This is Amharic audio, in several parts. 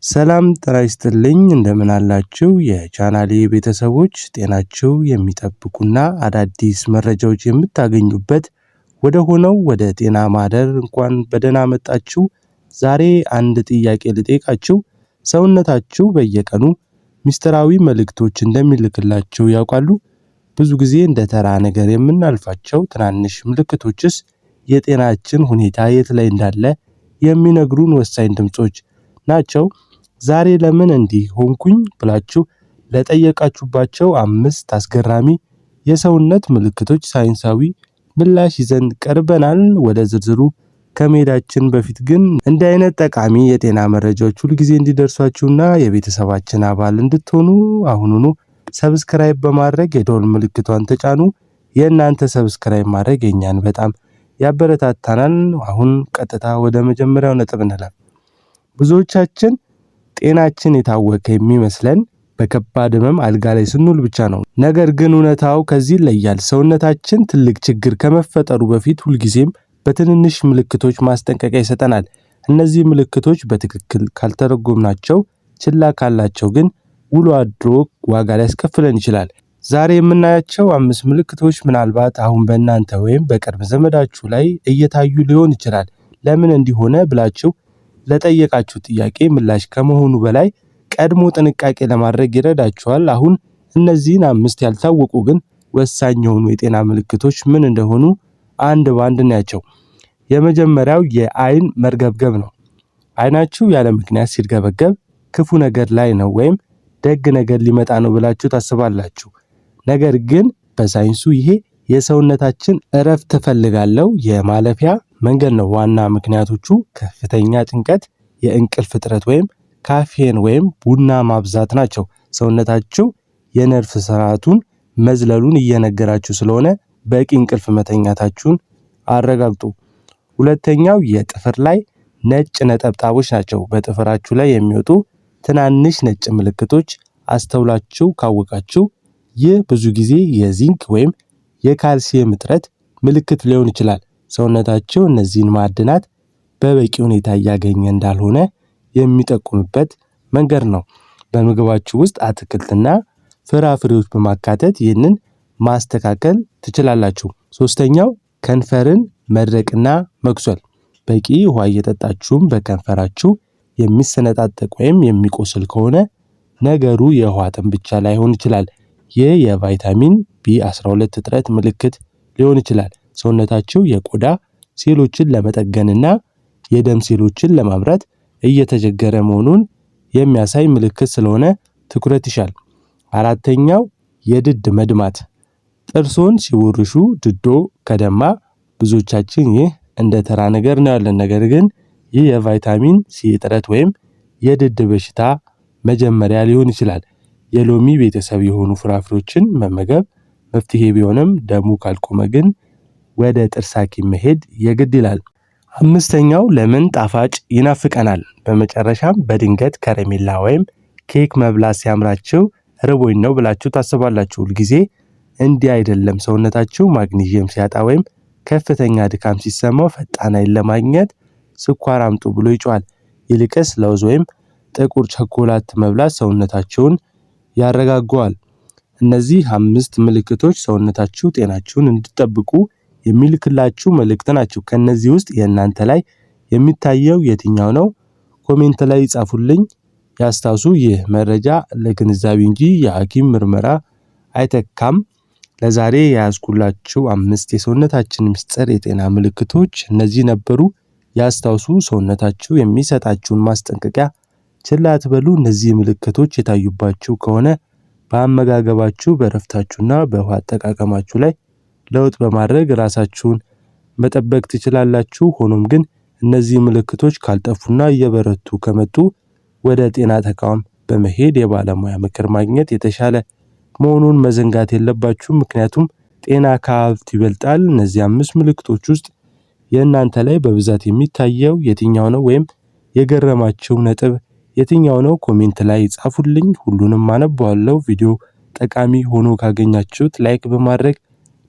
ሰላም ጤና ይስጥልኝ እንደምን አላችሁ የቻናሌ ቤተሰቦች ጤናችሁ የሚጠብቁና አዳዲስ መረጃዎች የምታገኙበት ወደ ሆነው ወደ ጤና ማህደር እንኳን በደህና መጣችሁ። ዛሬ አንድ ጥያቄ ልጠይቃችሁ። ሰውነታችሁ በየቀኑ ሚስጥራዊ መልእክቶች እንደሚልክላችሁ ያውቃሉ? ብዙ ጊዜ እንደ ተራ ነገር የምናልፋቸው ትናንሽ ምልክቶችስ የጤናችን ሁኔታ የት ላይ እንዳለ የሚነግሩን ወሳኝ ድምጾች ናቸው። ዛሬ ለምን እንዲህ ሆንኩኝ ብላችሁ ለጠየቃችሁባቸው 5 አስገራሚ የሰውነት ምልክቶች ሳይንሳዊ ምላሽ ይዘን ቀርበናል። ወደ ዝርዝሩ ከመሄዳችን በፊት ግን እንዲህ አይነት ጠቃሚ የጤና መረጃዎች ሁሉ ጊዜ እንዲደርሷችሁና የቤተሰባችን አባል እንድትሆኑ አሁኑኑ ሰብስክራይብ በማድረግ የደወል ምልክቷን ተጫኑ። የእናንተ ሰብስክራይብ ማድረግ የኛን በጣም ያበረታታናል። አሁን ቀጥታ ወደ መጀመሪያው ነጥብ እንለፍ። ብዙዎቻችን ጤናችን የታወከ የሚመስለን በከባድ ህመም አልጋ ላይ ስንውል ብቻ ነው። ነገር ግን እውነታው ከዚህ ይለያል። ሰውነታችን ትልቅ ችግር ከመፈጠሩ በፊት ሁልጊዜም በትንንሽ ምልክቶች ማስጠንቀቂያ ይሰጠናል። እነዚህ ምልክቶች በትክክል ካልተረጎምናቸው፣ ችላ ካላቸው ግን ውሎ አድሮ ዋጋ ሊያስከፍለን ይችላል። ዛሬ የምናያቸው 5 ምልክቶች ምናልባት አሁን በእናንተ ወይም በቅርብ ዘመዳችሁ ላይ እየታዩ ሊሆን ይችላል። ለምን እንዲሆነ ብላችሁ ለጠየቃችሁ ጥያቄ ምላሽ ከመሆኑ በላይ ቀድሞ ጥንቃቄ ለማድረግ ይረዳችኋል። አሁን እነዚህን 5 ያልታወቁ ግን ወሳኝ የሆኑ የጤና ምልክቶች ምን እንደሆኑ አንድ ባንድ እናያቸው። የመጀመሪያው የአይን መርገብገብ ነው። አይናችሁ ያለ ምክንያት ሲርገበገብ ክፉ ነገር ላይ ነው ወይም ደግ ነገር ሊመጣ ነው ብላችሁ ታስባላችሁ። ነገር ግን በሳይንሱ ይሄ የሰውነታችን እረፍት ተፈልጋለው የማለፊያ መንገድ ነው። ዋና ምክንያቶቹ ከፍተኛ ጭንቀት፣ የእንቅልፍ እጥረት ወይም ካፌን ወይም ቡና ማብዛት ናቸው። ሰውነታችሁ የነርቭ ስርዓቱን መዝለሉን እየነገራችሁ ስለሆነ በቂ እንቅልፍ መተኛታችሁን አረጋግጡ። ሁለተኛው የጥፍር ላይ ነጭ ነጠብጣቦች ናቸው። በጥፍራችሁ ላይ የሚወጡ ትናንሽ ነጭ ምልክቶች አስተውላችሁ ካወቃችሁ ይህ ብዙ ጊዜ የዚንክ ወይም የካልሲየም እጥረት ምልክት ሊሆን ይችላል። ሰውነታችሁ እነዚህን ማዕድናት በበቂ ሁኔታ እያገኘ እንዳልሆነ የሚጠቁምበት መንገድ ነው። በምግባችሁ ውስጥ አትክልትና ፍራፍሬዎች በማካተት ይህንን ማስተካከል ትችላላችሁ። ሶስተኛው ከንፈርን መድረቅና መቁሰል። በቂ ውሃ እየጠጣችሁም በከንፈራችሁ የሚሰነጣጠቅ ወይም የሚቆስል ከሆነ ነገሩ የውሃ ጥም ብቻ ላይሆን ይችላል። ይህ የቫይታሚን B12 እጥረት ምልክት ሊሆን ይችላል። ሰውነታችሁ የቆዳ ሴሎችን ለመጠገንና የደም ሴሎችን ለማምረት እየተቸገረ መሆኑን የሚያሳይ ምልክት ስለሆነ ትኩረት ይሻል። አራተኛው የድድ መድማት። ጥርሶን ሲቦርሹ ድዶ ከደማ ብዙዎቻችን ይህ እንደ ተራ ነገር ነው ያለን። ነገር ግን ይህ የቫይታሚን C እጥረት ወይም የድድ በሽታ መጀመሪያ ሊሆን ይችላል። የሎሚ ቤተሰብ የሆኑ ፍራፍሬዎችን መመገብ መፍትሄ ቢሆንም ደሙ ካልቆመ ግን ወደ ጥርስ ሐኪም መሄድ የግድ ይላል። አምስተኛው ለምን ጣፋጭ ይናፍቀናል። በመጨረሻም በድንገት ከረሜላ ወይም ኬክ መብላት ሲያምራችሁ ርቦኝ ነው ብላችሁ ታስባላችሁ። ሁልጊዜ እንዲህ አይደለም። ሰውነታችሁ ማግኒዥየም ሲያጣ ወይም ከፍተኛ ድካም ሲሰማው ፈጣን ኃይል ለማግኘት ስኳር አምጡ ብሎ ይጮሃል። ይልቅስ ለውዝ ወይም ጥቁር ቸኮላት መብላት ሰውነታችሁን ያረጋጋዋል። እነዚህ 5 ምልክቶች ሰውነታችሁ ጤናችሁን እንድትጠብቁ የሚልክላችሁ መልእክት ናቸው። ከነዚህ ውስጥ የእናንተ ላይ የሚታየው የትኛው ነው? ኮሜንት ላይ ጻፉልኝ። ያስታውሱ፣ ይህ መረጃ ለግንዛቤ እንጂ የሐኪም ምርመራ አይተካም። ለዛሬ ያዝኩላችሁ 5 የሰውነታችን ምስጢር የጤና ምልክቶች እነዚህ ነበሩ። ያስታውሱ፣ ሰውነታችሁ የሚሰጣችሁን ማስጠንቀቂያ ችላ አትበሉ። እነዚህ ምልክቶች የታዩባችሁ ከሆነ በአመጋገባችሁ፣ በእረፍታችሁና በውሃ አጠቃቀማችሁ ላይ ለውጥ በማድረግ ራሳችሁን መጠበቅ ትችላላችሁ። ሆኖም ግን እነዚህ ምልክቶች ካልጠፉና እየበረቱ ከመጡ ወደ ጤና ተቋም በመሄድ የባለሙያ ምክር ማግኘት የተሻለ መሆኑን መዘንጋት የለባችሁም። ምክንያቱም ጤና ከሀብት ይበልጣል። እነዚህ 5 ምልክቶች ውስጥ የእናንተ ላይ በብዛት የሚታየው የትኛው ነው? ወይም የገረማችሁ ነጥብ የትኛው ነው? ኮሜንት ላይ ጻፉልኝ። ሁሉንም አነባለሁ። ቪዲዮ ጠቃሚ ሆኖ ካገኛችሁት ላይክ በማድረግ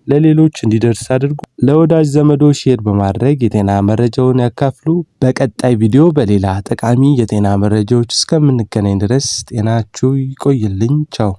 ለሌሎች እንዲደርስ አድርጉ። ለወዳጅ ዘመዶ ሼር በማድረግ የጤና መረጃውን ያካፍሉ። በቀጣይ ቪዲዮ በሌላ ጠቃሚ የጤና መረጃዎች እስከምንገናኝ ድረስ ጤናችሁ ይቆይልኝ። ቻው።